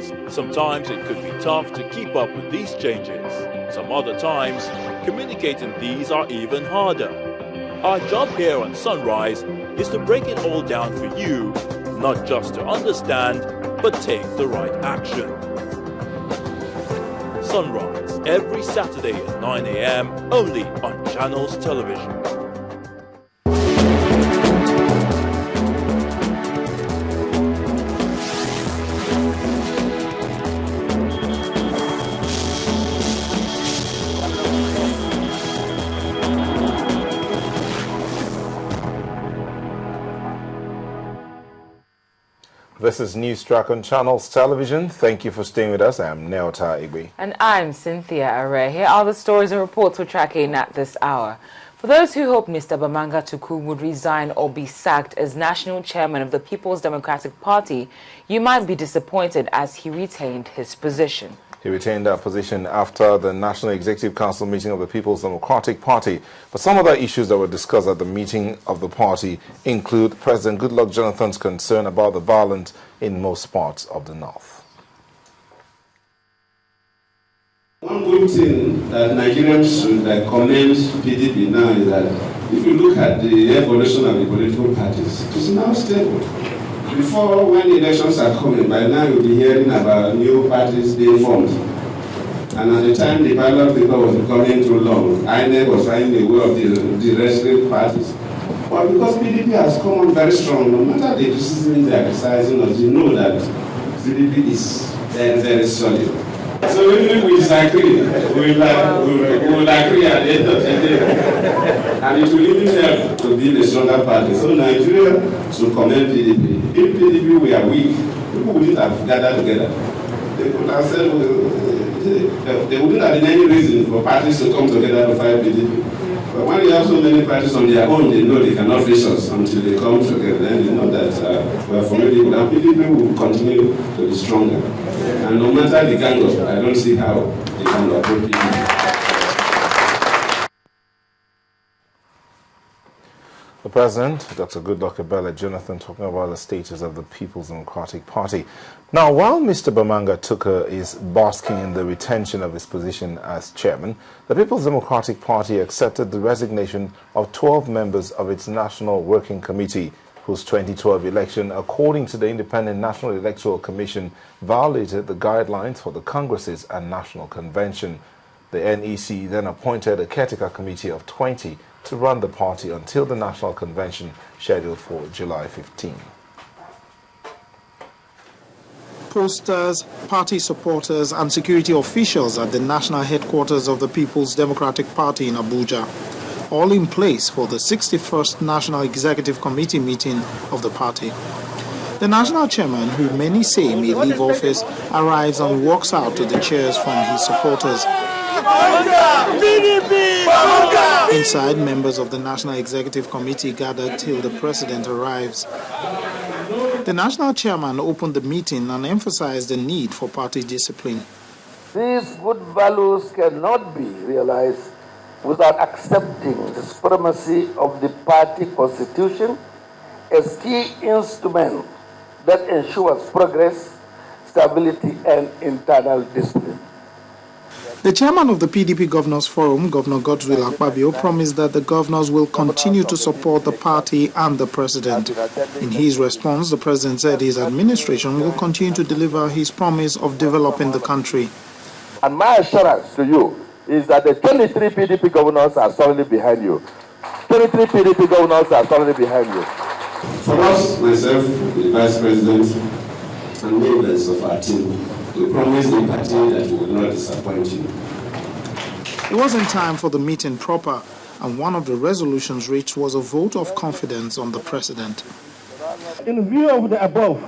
Yes, sometimes it could be tough to keep up with these changes. Some other times, communicating these are even harder. Our job here on Sunrise is to break it all down for you, not just to understand, but take the right action. Sunrise, every Saturday at 9 a.m. only on Channels Television. This is News Track on Channels Television. Thank you for staying with us. I'm Neota Igwe. And I'm Cynthia Are. Here are the stories and reports we're tracking at this hour. For those who hope Mr. Bamanga Tukur would resign or be sacked as national chairman of the People's Democratic Party, you might be disappointed as he retained his position. He retained that position after the National Executive Council meeting of the People's Democratic Party. But some other issues that were discussed at the meeting of the party include President Goodluck Jonathan's concern about the violence in most parts of the north. One good thing that Nigerians should commend PDP now is that if you look at the evolution of the political parties, it is now stable. Before, when elections are coming, by now you'll be hearing about new parties being formed. And at the time the ballot paper was becoming too long, INEC was finding a way of the restricted parties. But because PDP has come on very strong, no matter the decisions they are exercising us, you know that PDP is very, very solid. So even if we disagree, we will agree at the end of the day. And it will even help to build a stronger party. So Nigeria should commend PDP. If PDP were weak, people wouldn't have gathered together. They could have said, there wouldn't have been any reason for parties to come together to fight PDP. But when you have so many parties on their own, they know they cannot face us until they come together. Then you know that we are formidable. And PDP will continue to be stronger. And no matter the gang up, I don't see how they can approach PDP. The President, Dr. Goodluck Jonathan, talking about the status of the People's Democratic Party. Now, while Mr. Bamanga Tukur is basking in the retention of his position as chairman, the People's Democratic Party accepted the resignation of 12 members of its National Working Committee, whose 2012 election, according to the Independent National Electoral Commission, violated the guidelines for the Congresses and National Convention. The NEC then appointed a caretaker committee of 20 to run the party until the National Convention scheduled for July 15. Posters, party supporters and security officials at the national headquarters of the People's Democratic Party in Abuja, all in place for the 61st National Executive Committee meeting of the party. The national chairman, who many say may leave office, arrives and walks out to the cheers from his supporters. Inside, members of the National Executive Committee gathered till the president arrives. The national chairman opened the meeting and emphasized the need for party discipline. These good values cannot be realized without accepting the supremacy of the party constitution as key instrument that ensures progress, stability, and internal discipline. The chairman of the PDP Governors Forum, Governor Goodluck Jonathan, promised that the governors will continue to support the party and the president. In his response, the president said his administration will continue to deliver his promise of developing the country. And my assurance to you is that the 23 PDP governors are solidly behind you. 23 PDP governors are solidly behind you. For us, myself, the vice president, and members of our team, we promise the party that we will not disappoint you. It wasn't time for the meeting proper, and one of the resolutions reached was a vote of confidence on the president. In view of the above,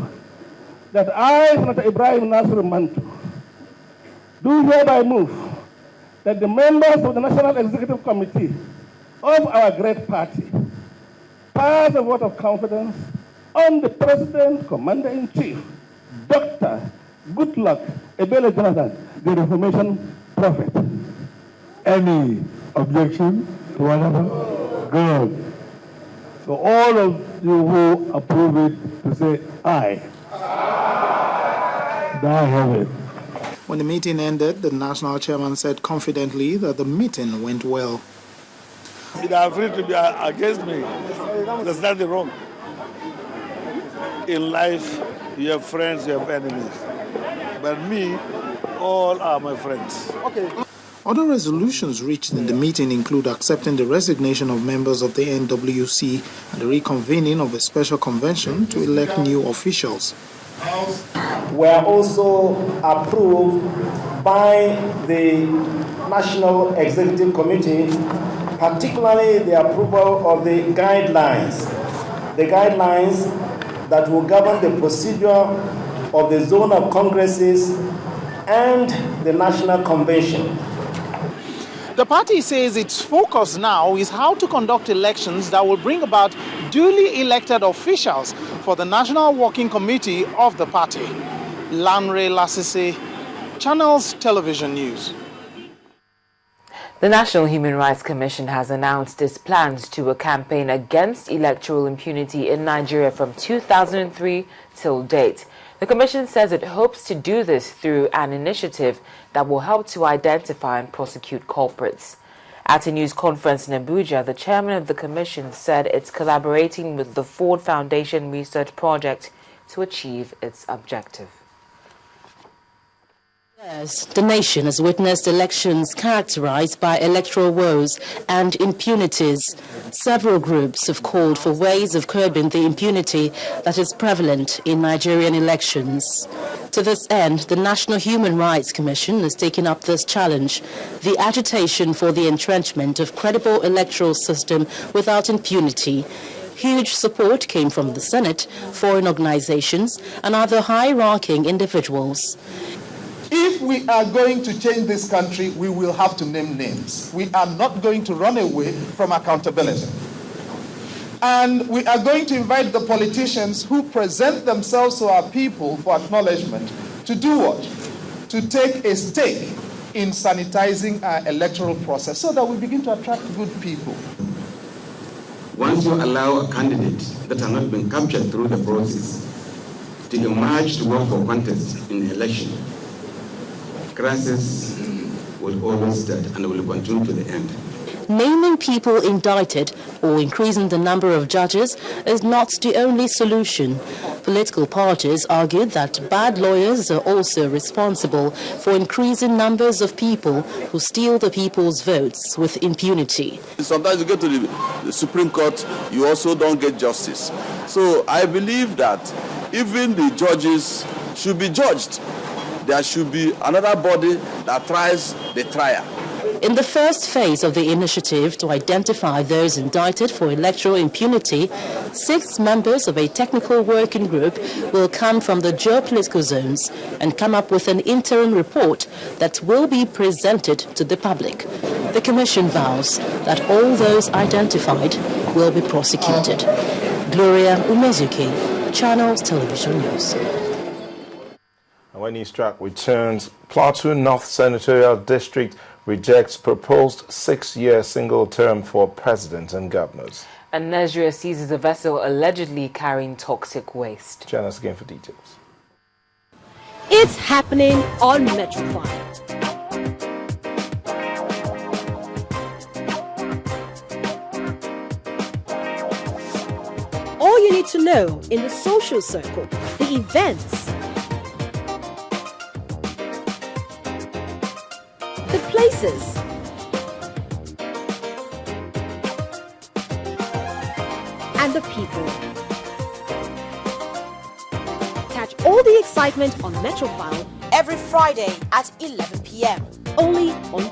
that I, Senator Ibrahim Mantu, do hereby move that the members of the National Executive Committee of our great party pass a vote of confidence on the President, Commander-in-Chief, Dr. Goodluck Jonathan, the Reformation Prophet. Any objection to whatever? Good. So all of you who approve it to say aye. die heavy. When the meeting ended, the national chairman said confidently that the meeting went well. They are free to be against me. There's nothing wrong. In life, you have friends, you have enemies. But me, all are my friends. Okay. Other resolutions reached in the meeting include accepting the resignation of members of the NWC and the reconvening of a special convention to elect new officials. Were also approved by the National Executive Committee, particularly the approval of the guidelines that will govern the procedure of the zone of congresses and the National Convention. The party says its focus now is how to conduct elections that will bring about duly elected officials for the National Working Committee of the party. Lanre Lasisi, Channels Television News. The National Human Rights Commission has announced its plans to a campaign against electoral impunity in Nigeria from 2003 till date. The Commission says it hopes to do this through an initiative that will help to identify and prosecute culprits. At a news conference in Abuja, the chairman of the Commission said it's collaborating with the Ford Foundation Research Project to achieve its objective. Yes, the nation has witnessed elections characterized by electoral woes and impunities. Several groups have called for ways of curbing the impunity that is prevalent in Nigerian elections. To this end, the National Human Rights Commission has taken up this challenge, the agitation for the entrenchment of credible electoral system without impunity. Huge support came from the Senate, foreign organizations, and other high-ranking individuals. If we are going to change this country, we will have to name names. We are not going to run away from accountability. And we are going to invite the politicians who present themselves to our people for acknowledgement to do what? To take a stake in sanitizing our electoral process so that we begin to attract good people. Once you allow a candidate that has not been captured through the process to emerge to work for contest in an election, crisis will always start and will continue to the end. Naming people indicted or increasing the number of judges is not the only solution. Political parties argued that bad lawyers are also responsible for increasing numbers of people who steal the people's votes with impunity. Sometimes you get to the Supreme Court, you also don't get justice. So I believe that even the judges should be judged. There should be another body that tries the trial. In the first phase of the initiative to identify those indicted for electoral impunity, 6 members of a technical working group will come from the geopolitical zones and come up with an interim report that will be presented to the public. The Commission vows that all those identified will be prosecuted. Gloria Umezuki, Channels Television News. When News Track returns, Plateau North Senatorial District rejects proposed 6-year single term for president and governors. And Nigeria seizes a vessel allegedly carrying toxic waste. Join us again for details. It's happening on Metrofile. All you need to know in the social circle, the events, the places, and the people. Catch all the excitement on Metrofile every Friday at 11 p.m. only on